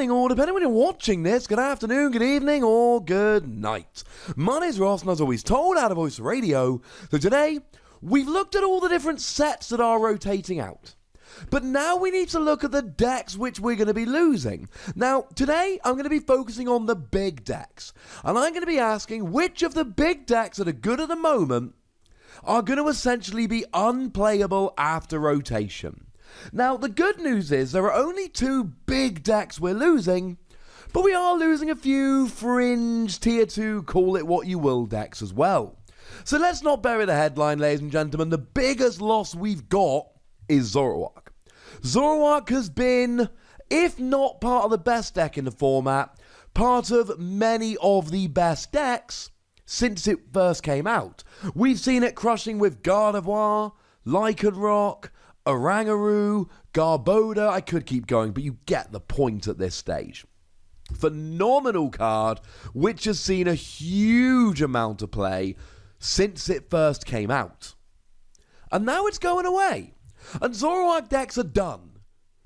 morning, or depending when you're watching this, good afternoon, good evening, or good night. My name's Ross, and as always told, out of Voice Radio. So today, we've looked at all the different sets that are rotating out. But now we need to look at the decks which we're going to be losing. Now, today, I'm going to be focusing on the big decks. And I'm going to be asking which of the big decks that are good at the moment are going to essentially be unplayable after rotation. Now, the good news is there are only 2 big decks we're losing, but we are losing a few fringe tier 2, call it what you will, decks as well. So let's not bury the headline, ladies and gentlemen. The biggest loss we've got is Zoroark. Zoroark has been, if not part of the best deck in the format, part of many of the best decks since it first came out. We've seen it crushing with Gardevoir, Lycanroc, Oranguru, Garbodor. I could keep going, but you get the point at this stage. Phenomenal card, which has seen a huge amount of play since it first came out. And now it's going away. And Zoroark decks are done.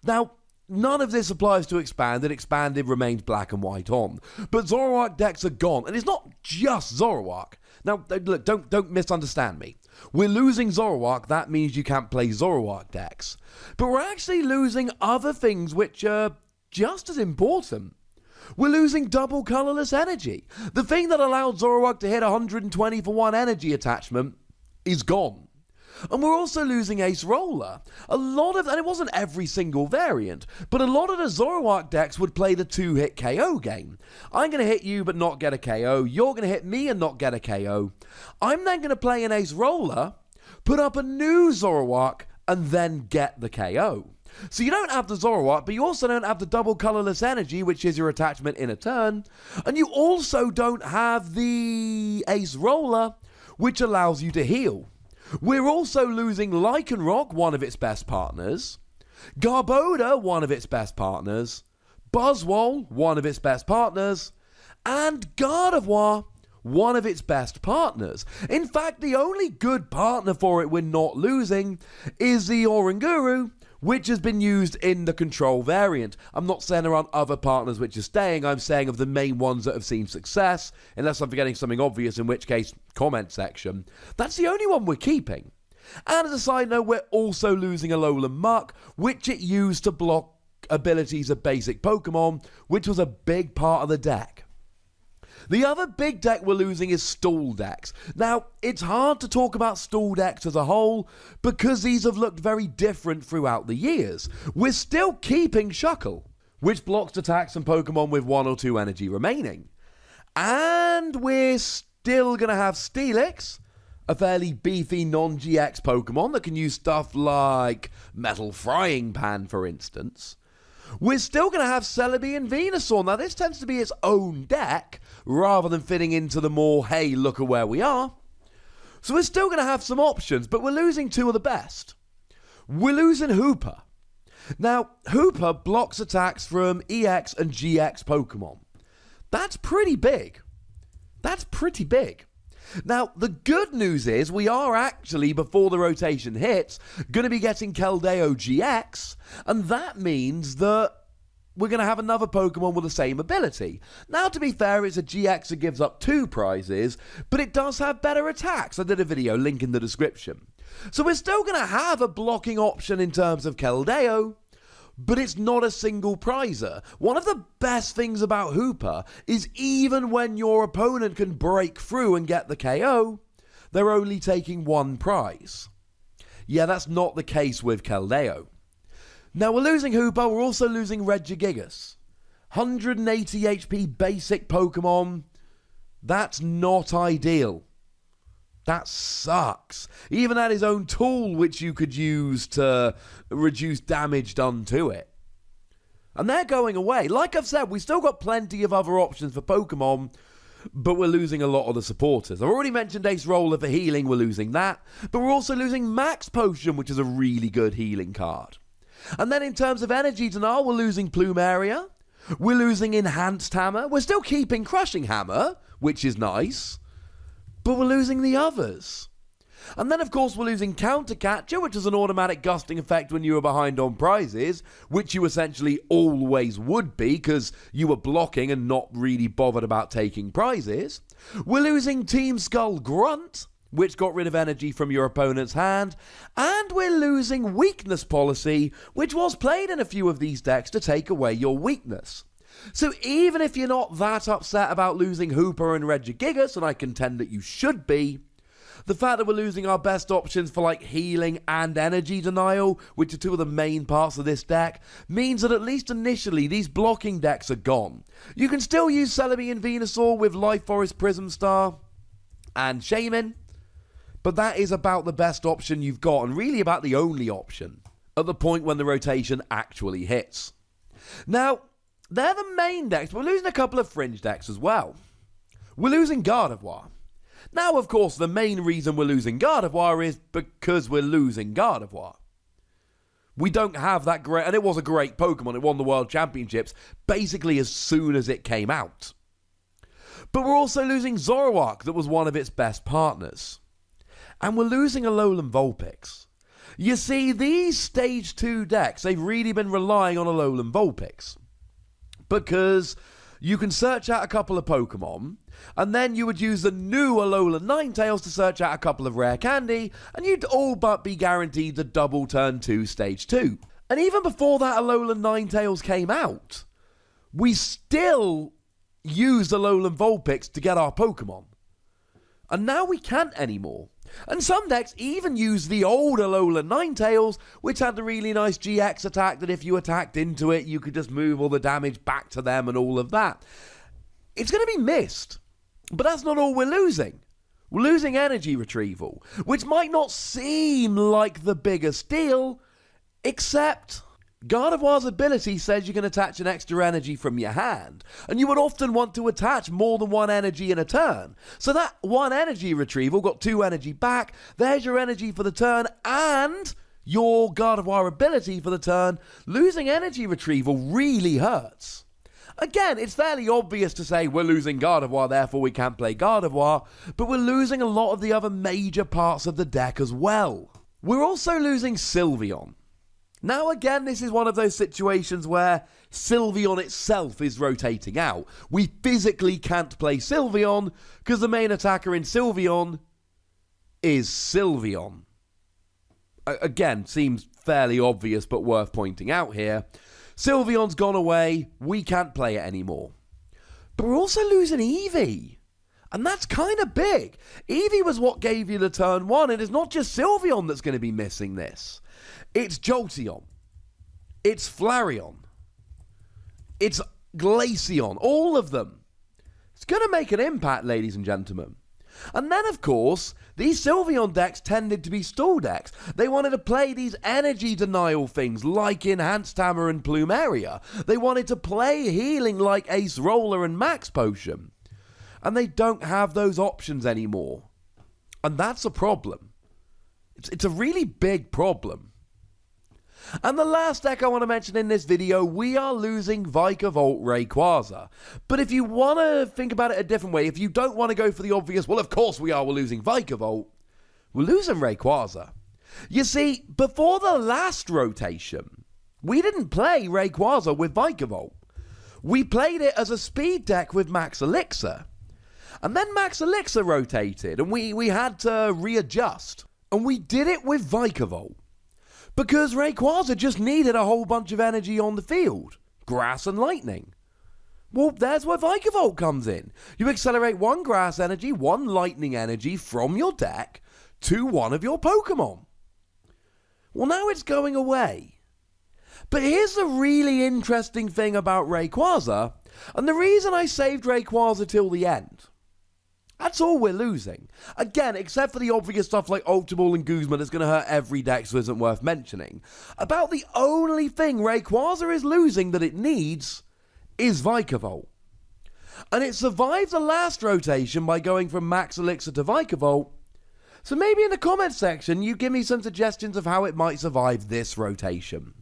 Now, none of this applies to Expanded. Expanded remains black and white on. But Zoroark decks are gone. And it's not just Zoroark. Now, look, don't misunderstand me. We're losing Zoroark. That means you can't play Zoroark decks. But we're actually losing other things which are just as important. We're losing double colorless energy. The thing that allowed Zoroark to hit 120 for 1 energy attachment is gone. And we're also losing Ace Roller. And it wasn't every single variant, but a lot of the Zoroark decks would play the 2-hit KO game. I'm going to hit you but not get a KO. You're going to hit me and not get a KO. I'm then going to play an Ace Roller, put up a new Zoroark, and then get the KO. So you don't have the Zoroark, but you also don't have the double colorless energy, which is your attachment in a turn. And you also don't have the Ace Roller, which allows you to heal. We're also losing Lycanroc, one of its best partners, Garbodor, one of its best partners, Buzzwole, one of its best partners, and Gardevoir, one of its best partners. In fact, the only good partner for it we're not losing is the Oranguru, which has been used in the control variant. I'm not saying there aren't other partners which are staying, I'm saying of the main ones that have seen success, unless I'm forgetting something obvious, in which case, comment section. That's the only one we're keeping. And as a side note, we're also losing Alolan Muck, which it used to block abilities of basic Pokemon, which was a big part of the deck. The other big deck we're losing is stall decks. Now, it's hard to talk about stall decks as a whole because these have looked very different throughout the years. We're still keeping Shuckle, which blocks attacks from Pokemon with 1 or 2 energy remaining. And we're still going to have Steelix, a fairly beefy non-GX Pokemon that can use stuff like Metal Frying Pan, for instance. We're still going to have Celebi and Venusaur. Now, this tends to be its own deck, rather than fitting into the more, hey, look at where we are. So we're still going to have some options, but we're losing 2 of the best. We're losing Hooper. Now, Hooper blocks attacks from EX and GX Pokemon. That's pretty big. That's pretty big. Now, the good news is we are actually, before the rotation hits, going to be getting Keldeo GX, and that means that we're going to have another Pokemon with the same ability. Now, to be fair, it's a GX that gives up 2 prizes, but it does have better attacks. I did a video, link in the description. So we're still going to have a blocking option in terms of Keldeo, but it's not a single prizer. One of the best things about Hooper is even when your opponent can break through and get the KO, they're only taking 1 prize. Yeah, that's not the case with Keldeo. Now, we're losing Hooper, we're also losing Regigigas. 180 HP basic Pokemon, that's not ideal. That sucks. He even had his own tool which you could use to reduce damage done to it. And they're going away. Like I've said, we've still got plenty of other options for Pokemon, but we're losing a lot of the supporters. I've already mentioned Ace Roller for healing, we're losing that. But we're also losing Max Potion, which is a really good healing card. And then in terms of energy tonight, we're losing Plumeria. We're losing Enhanced Hammer. We're still keeping Crushing Hammer, which is nice. But we're losing the others. And then, of course, we're losing Counter Catcher, which is an automatic gusting effect when you were behind on prizes, which you essentially always would be because you were blocking and not really bothered about taking prizes. We're losing Team Skull Grunt, which got rid of energy from your opponent's hand. And we're losing Weakness Policy, which was played in a few of these decks to take away your weakness. So even if you're not that upset about losing Hooper and Regigigas, and I contend that you should be, the fact that we're losing our best options for like healing and energy denial, which are two of the main parts of this deck, means that at least initially these blocking decks are gone. You can still use Celebi and Venusaur with Life Forest Prism Star and Shaman, but that is about the best option you've got and really about the only option at the point when the rotation actually hits. Now, they're the main decks, but we're losing a couple of fringe decks as well. We're losing Gardevoir. Now, of course, the main reason we're losing Gardevoir is because we're losing Gardevoir. We don't have that great, and it was a great Pokemon. It won the World Championships basically as soon as it came out. But we're also losing Zoroark, that was one of its best partners. And we're losing Alolan Vulpix. You see, these Stage 2 decks, they've really been relying on Alolan Vulpix. Because you can search out a couple of Pokemon, and then you would use the new Alolan Ninetales to search out a couple of rare candy, and you'd all but be guaranteed the double turn 2 Stage 2. And even before that Alolan Ninetales came out, we still used Alolan Vulpix to get our Pokemon. And now we can't anymore. And some decks even use the old Alolan Ninetales, which had the really nice GX attack that if you attacked into it, you could just move all the damage back to them and all of that. It's going to be missed. But that's not all we're losing. We're losing energy retrieval, which might not seem like the biggest deal, except Gardevoir's ability says you can attach an extra energy from your hand, and you would often want to attach more than one energy in a turn. So that one energy retrieval got 2 energy back, there's your energy for the turn, and your Gardevoir ability for the turn. Losing energy retrieval really hurts. Again, it's fairly obvious to say we're losing Gardevoir, therefore we can't play Gardevoir, but we're losing a lot of the other major parts of the deck as well. We're also losing Sylveon. Now again, this is one of those situations where Sylveon itself is rotating out. We physically can't play Sylveon because the main attacker in Sylveon is Sylveon. Again, seems fairly obvious but worth pointing out here. Sylveon's gone away, we can't play it anymore. But we're also losing Eevee. And that's kind of big. Eevee was what gave you the turn 1, and it's not just Sylveon that's going to be missing this. It's Jolteon. It's Flareon. It's Glaceon. All of them. It's going to make an impact, ladies and gentlemen. And then, of course, these Sylveon decks tended to be stall decks. They wanted to play these energy denial things like Enhanced Hammer and Plumeria. They wanted to play healing like Ace Roller and Max Potion. And they don't have those options anymore. And that's a problem. It's a really big problem. And the last deck I want to mention in this video, we are losing Vikavolt Rayquaza. But if you want to think about it a different way, if you don't want to go for the obvious, well, of course we're losing Vikavolt, we're losing Rayquaza. You see, before the last rotation, we didn't play Rayquaza with Vikavolt. We played it as a speed deck with Max Elixir. And then Max Elixir rotated, and we had to readjust. And we did it with Vikavolt. Because Rayquaza just needed a whole bunch of energy on the field. Grass and lightning. Well, there's where Vikavolt comes in. You accelerate 1 grass energy, 1 lightning energy from your deck to one of your Pokemon. Well, now it's going away. But here's the really interesting thing about Rayquaza, and the reason I saved Rayquaza till the end. That's all we're losing. Again, except for the obvious stuff like Ultra Ball and Guzma that's going to hurt every deck so isn't worth mentioning. About the only thing Rayquaza is losing that it needs is Vikavolt. And it survived the last rotation by going from Max Elixir to Vikavolt. So maybe in the comments section you give me some suggestions of how it might survive this rotation.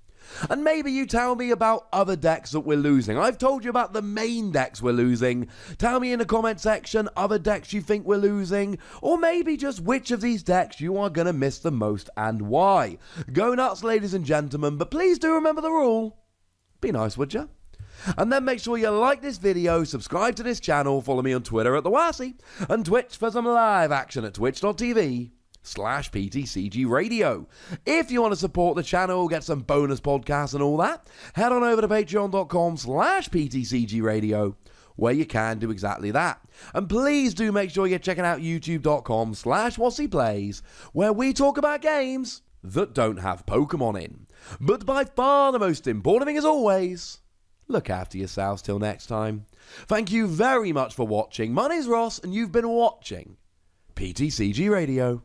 And maybe you tell me about other decks that we're losing. I've told you about the main decks we're losing. Tell me in the comment section other decks you think we're losing, or maybe just which of these decks you are going to miss the most and why. Go nuts, ladies and gentlemen, but please do remember the rule. Be nice, would you? And then make sure you like this video, subscribe to this channel, follow me on Twitter at the Wassy, and Twitch for some live action at twitch.tv/PTCGRadio. If you want to support the channel, get some bonus podcasts and all that, head on over to patreon.com/PTCGRadio, where you can do exactly that. And please do make sure you're checking out youtube.com/WassyPlays, where we talk about games that don't have Pokemon in. But by far the most important thing as always, look after yourselves till next time. Thank you very much for watching. My name's Ross, and you've been watching PTCG Radio.